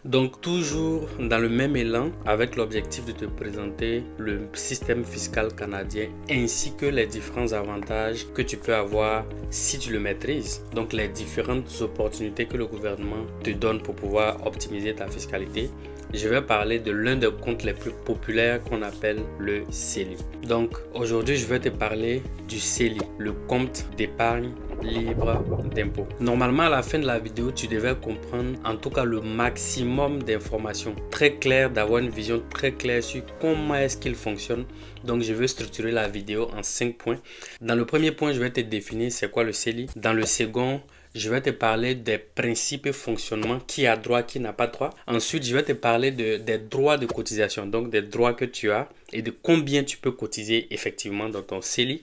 Donc toujours dans le même élan avec l'objectif de te présenter le système fiscal canadien ainsi que les différents avantages que tu peux avoir si tu le maîtrises. Donc les différentes opportunités que le gouvernement te donne pour pouvoir optimiser ta fiscalité. Je vais parler de l'un des comptes les plus populaires qu'on appelle le CELI. Donc aujourd'hui, je vais te parler du CELI, le compte d'épargne libre d'impôt. Normalement, à la fin de la vidéo, tu devais comprendre en tout cas le maximum d'informations très claires, d'avoir une vision très claire sur comment est-ce qu'il fonctionne. Donc, je vais structurer la vidéo en 5 points. Dans le premier point, je vais te définir c'est quoi le CELI. Dans le second, je vais te parler des principes et fonctionnements, qui a droit, qui n'a pas droit. Ensuite, je vais te parler des droits de cotisation, donc des droits que tu as et de combien tu peux cotiser effectivement dans ton CELI.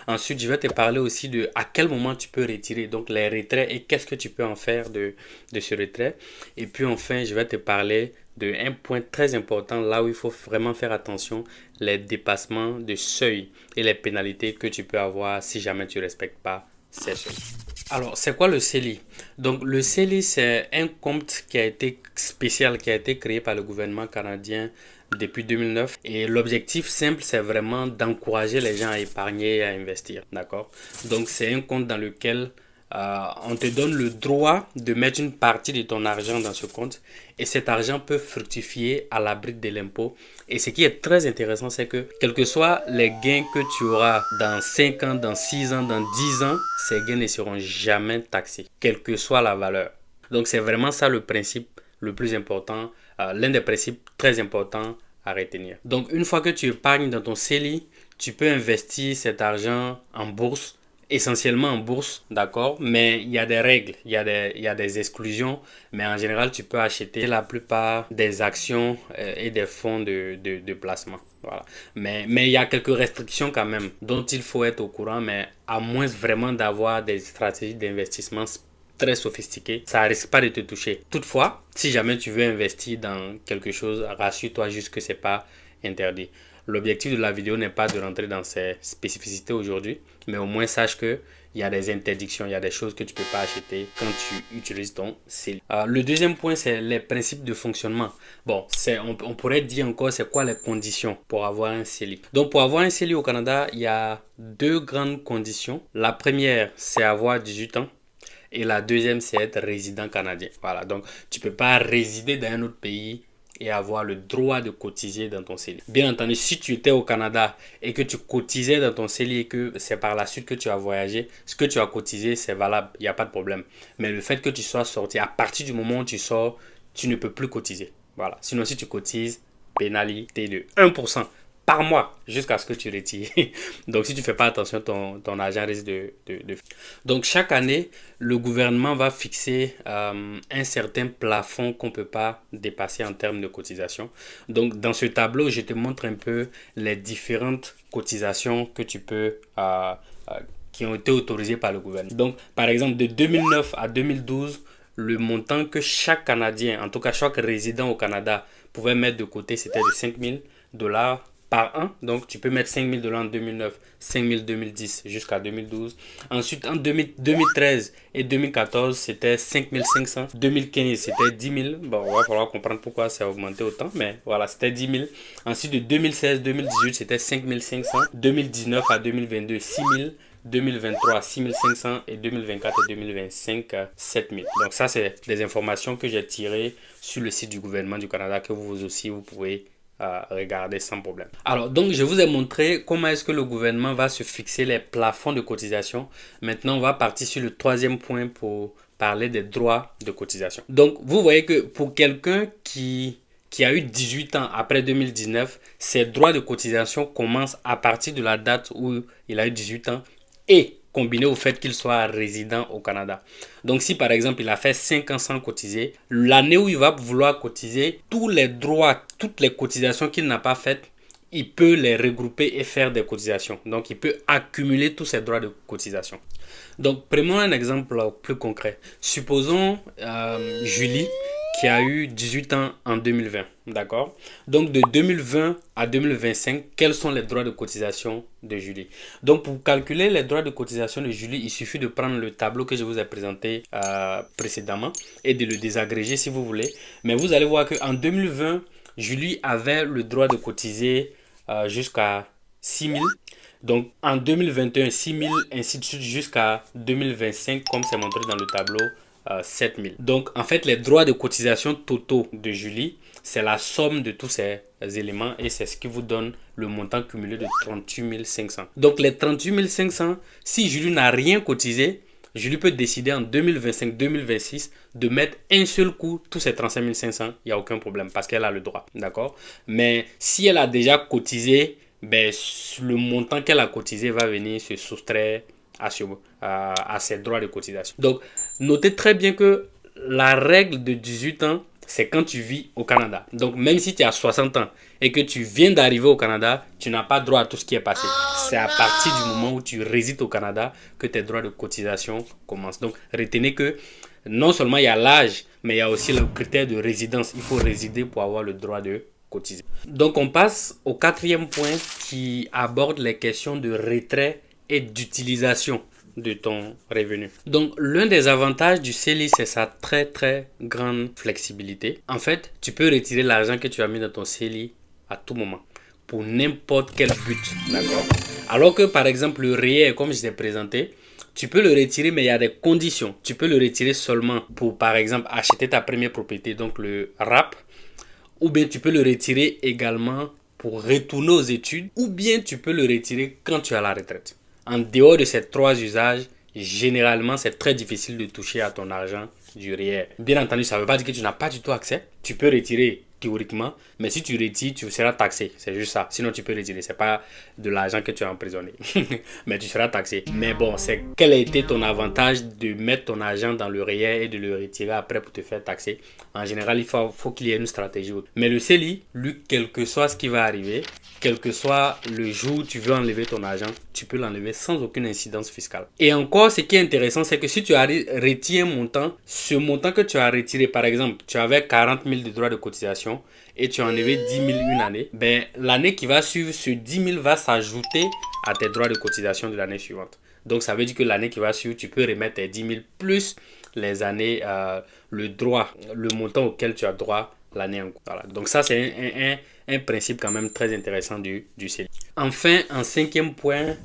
Ensuite, je vais te parler aussi de à quel moment tu peux retirer, donc les retraits et qu'est-ce que tu peux en faire de ce retrait. Et puis enfin, je vais te parler d'un point très important, là où il faut vraiment faire attention, les dépassements de seuil et les pénalités que tu peux avoir si jamais tu ne respectes pas ces seuils. Alors, c'est quoi le CELI? Donc, le CELI, c'est un compte qui a été spécial, qui a été créé par le gouvernement canadien depuis 2009. Et l'objectif simple, c'est vraiment d'encourager les gens à épargner et à investir. D'accord? Donc, c'est un compte dans lequel on te donne le droit de mettre une partie de ton argent dans ce compte et cet argent peut fructifier à l'abri de l'impôt. Et ce qui est très intéressant, c'est que quels que soient les gains que tu auras dans 5 ans, dans 6 ans, dans 10 ans, ces gains ne seront jamais taxés, quelle que soit la valeur. Donc c'est vraiment ça le principe le plus important, l'un des principes très importants à retenir. Donc une fois que tu épargnes dans ton CELI, tu peux investir cet argent en bourse, essentiellement en bourse, d'accord, mais il y a des règles, il y a des exclusions, mais en général, tu peux acheter la plupart des actions et des fonds de placement. Voilà. Mais il y a quelques restrictions quand même dont il faut être au courant, mais à moins vraiment d'avoir des stratégies d'investissement très sophistiquées, ça risque pas de te toucher. Toutefois, si jamais tu veux investir dans quelque chose, rassure-toi juste que c'est pas interdit. L'objectif de la vidéo n'est pas de rentrer dans ces spécificités aujourd'hui, mais au moins sache que il y a des interdictions, il y a des choses que tu ne peux pas acheter quand tu utilises ton CELI. Le deuxième point, c'est les principes de fonctionnement. Bon, on pourrait dire encore c'est quoi les conditions pour avoir un CELI. Donc pour avoir un CELI au Canada, il y a deux grandes conditions. La première, c'est avoir 18 ans. Et la deuxième, c'est être résident canadien. Voilà, donc tu ne peux pas résider dans un autre pays et avoir le droit de cotiser dans ton CELI. Bien entendu, si tu étais au Canada et que tu cotisais dans ton CELI et que c'est par la suite que tu as voyagé, ce que tu as cotisé, c'est valable, il n'y a pas de problème. Mais le fait que tu sois sorti, à partir du moment où tu sors, tu ne peux plus cotiser. Voilà. Sinon, si tu cotises, pénalité de 1% par mois jusqu'à ce que tu retires. Donc, si tu ne fais pas attention, ton argent risque de... Donc, chaque année, le gouvernement va fixer un certain plafond qu'on ne peut pas dépasser en termes de cotisation. Donc, dans ce tableau, je te montre un peu les différentes cotisations que tu peux... qui ont été autorisées par le gouvernement. Donc, par exemple, de 2009 à 2012, le montant que chaque Canadien, en tout cas chaque résident au Canada, pouvait mettre de côté, c'était de 5 000 dollars par an. Donc, tu peux mettre 5 000 dollars en 2009, 5 000 en 2010 jusqu'à 2012. Ensuite, en 2013 et 2014, c'était 5 500. 2015, c'était 10 000. Bon, il va falloir comprendre pourquoi ça a augmenté autant, mais voilà, c'était 10 000. Ensuite, de 2016-2018, c'était 5 500. 2019 à 2022, 6 000. 2023, 6 500 et 2024 et 2025, 7 000. Donc ça, c'est des informations que j'ai tirées sur le site du gouvernement du Canada que vous aussi, vous pouvez regarder sans problème. Alors, donc, je vous ai montré comment est-ce que le gouvernement va se fixer les plafonds de cotisation. Maintenant, on va partir sur le troisième point pour parler des droits de cotisation. Donc, vous voyez que pour quelqu'un qui a eu 18 ans après 2019, ses droits de cotisation commencent à partir de la date où il a eu 18 ans et combiné au fait qu'il soit résident au Canada. Donc si par exemple il a fait 5 ans sans cotiser, l'année où il va vouloir cotiser, tous les droits, toutes les cotisations qu'il n'a pas faites, il peut les regrouper et faire des cotisations. Donc il peut accumuler tous ses droits de cotisation. Donc prenons un exemple plus concret. Supposons Julie qui a eu 18 ans en 2020. D'accord? Donc de 2020 à 2025, quels sont les droits de cotisation de Julie? Donc pour calculer les droits de cotisation de Julie, il suffit de prendre le tableau que je vous ai présenté précédemment et de le désagréger si vous voulez. Mais vous allez voir qu'en 2020, Julie avait le droit de cotiser jusqu'à 6 000. Donc en 2021, 6 000, ainsi de suite jusqu'à 2025, comme c'est montré dans le tableau, 7 000. Donc en fait, les droits de cotisation totaux de Julie, c'est la somme de tous ces éléments et c'est ce qui vous donne le montant cumulé de 38 500. Donc les 38 500, si Julie n'a rien cotisé, Julie peut décider en 2025-2026 de mettre un seul coup tous ces 35 500, il n'y a aucun problème parce qu'elle a le droit, d'accord? Mais si elle a déjà cotisé, ben, le montant qu'elle a cotisé va venir se soustraire à ses droits de cotisation. Donc, notez très bien que la règle de 18 ans, c'est quand tu vis au Canada. Donc, même si tu as 60 ans et que tu viens d'arriver au Canada, tu n'as pas droit à tout ce qui est passé. C'est à partir du moment où tu résides au Canada que tes droits de cotisation commencent. Donc, retenez que non seulement il y a l'âge, mais il y a aussi le critère de résidence. Il faut résider pour avoir le droit de cotiser. Donc, on passe au quatrième point qui aborde les questions de retrait et d'utilisation de ton revenu. Donc, l'un des avantages du CELI, c'est sa très grande flexibilité. En fait, tu peux retirer l'argent que tu as mis dans ton CELI à tout moment pour n'importe quel but, d'accord? Alors que par exemple le REER, comme je t'ai présenté, tu peux le retirer mais il y a des conditions. Tu peux le retirer seulement pour par exemple acheter ta première propriété, donc le RAP, ou bien tu peux le retirer également pour retourner aux études, ou bien tu peux le retirer quand tu as la retraite. En dehors de ces trois usages, généralement, c'est très difficile de toucher à ton argent du REER. Bien entendu, ça ne veut pas dire que tu n'as pas du tout accès. Tu peux retirer théoriquement, mais si tu retires, tu seras taxé. C'est juste ça. Sinon, tu peux retirer. Ce n'est pas de l'argent que tu as emprisonné. Mais tu seras taxé. Mais bon, c'est quel a été ton avantage de mettre ton argent dans le REER et de le retirer après pour te faire taxer? En général, il faut qu'il y ait une stratégie. Mais le CELI, lui, quel que soit ce qui va arriver, quel que soit le jour où tu veux enlever ton argent, tu peux l'enlever sans aucune incidence fiscale. Et encore, ce qui est intéressant, c'est que si tu as retiré un montant, ce montant que tu as retiré, par exemple, tu avais 40 000 de droits de cotisation et tu as enlevé 10 000 une année, ben, l'année qui va suivre, ce 10 000 va s'ajouter à tes droits de cotisation de l'année suivante. Donc, ça veut dire que l'année qui va suivre, tu peux remettre tes 10 000 plus les années, le montant auquel tu as droit l'année en cours. Voilà. Donc, ça, c'est un principe quand même très intéressant du CELI. Enfin, en cinquième point,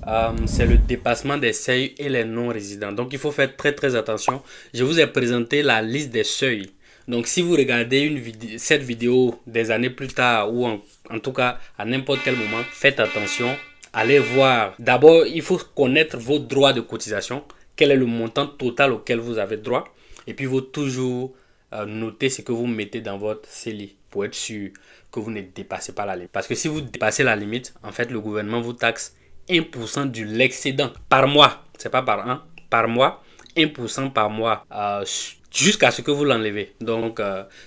c'est le dépassement des seuils et les non-résidents. Donc, il faut faire très attention. Je vous ai présenté la liste des seuils. Donc, si vous regardez cette vidéo des années plus tard ou en tout cas à n'importe quel moment, faites attention. Allez voir. D'abord, il faut connaître vos droits de cotisation. Quel est le montant total auquel vous avez droit. Et puis, il faut toujours noter ce que vous mettez dans votre CELI pour être sûr que vous ne dépassez pas la limite. Parce que si vous dépassez la limite, en fait, le gouvernement vous taxe 1% de l'excédent par mois. C'est pas par an, par mois. 1% par mois jusqu'à ce que vous l'enlevez. Donc,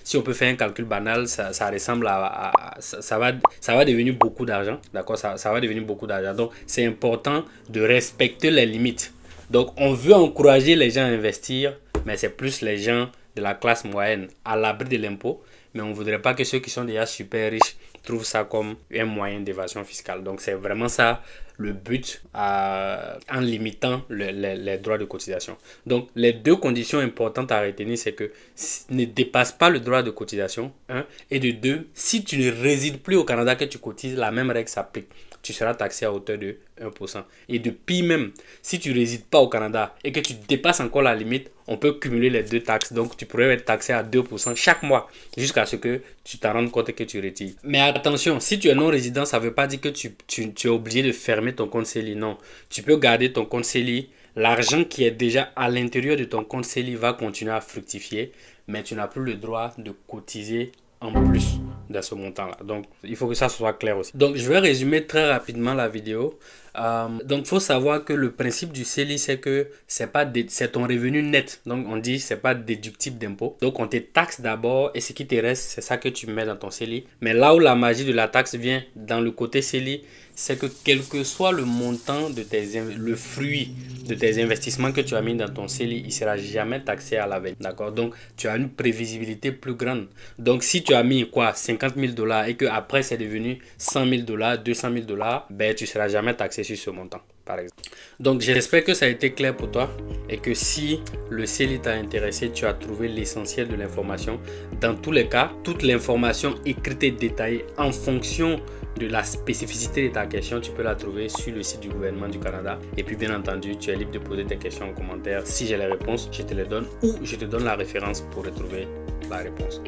si on peut faire un calcul banal, ça ressemble ça va devenir beaucoup d'argent. D'accord, ça va devenir beaucoup d'argent. Donc, c'est important de respecter les limites. Donc, on veut encourager les gens à investir, mais c'est plus les gens de la classe moyenne à l'abri de l'impôt. Mais on ne voudrait pas que ceux qui sont déjà super riches trouvent ça comme un moyen d'évasion fiscale. Donc, c'est vraiment ça le but en limitant les droits de cotisation. Donc, les deux conditions importantes à retenir, c'est que ne dépasse pas le droit de cotisation, et de deux, si tu ne résides plus au Canada que tu cotises, la même règle s'applique. Tu seras taxé à hauteur de 1%. Et depuis même, si tu ne résides pas au Canada et que tu dépasses encore la limite, on peut cumuler les deux taxes. Donc, tu pourrais être taxé à 2% chaque mois jusqu'à ce que tu t'en rendes compte que tu retires. Mais attention, si tu es non-résident, ça ne veut pas dire que tu es obligé de fermer ton compte CELI. Non, tu peux garder ton compte CELI. L'argent qui est déjà à l'intérieur de ton compte CELI va continuer à fructifier, mais tu n'as plus le droit de cotiser en plus dans ce montant-là. Donc, il faut que ça soit clair aussi. Donc, je vais résumer très rapidement la vidéo. Donc, il faut savoir que le principe du CELI, c'est que c'est ton revenu net. Donc, on dit c'est pas déductible d'impôt. Donc, on te taxe d'abord et ce qui te reste, c'est ça que tu mets dans ton CELI. Mais là où la magie de la taxe vient dans le côté CELI, c'est que quel que soit le montant de le fruit de tes investissements que tu as mis dans ton CELI, il ne sera jamais taxé à la veille. D'accord? Donc, tu as une prévisibilité plus grande. Donc, si tu as mis quoi, 50 000 $ et que après c'est devenu 100 000 $, 200 000 $, ben, tu ne seras jamais taxé sur ce montant, par exemple. Donc, j'espère que ça a été clair pour toi et que si le CELI t'a intéressé, tu as trouvé l'essentiel de l'information. Dans tous les cas, toute l'information écrite et détaillée en fonction de la spécificité de ta question, tu peux la trouver sur le site du gouvernement du Canada. Et puis, bien entendu, tu es libre de poser tes questions en commentaire. Si j'ai les réponses, je te les donne ou je te donne la référence pour retrouver la réponse.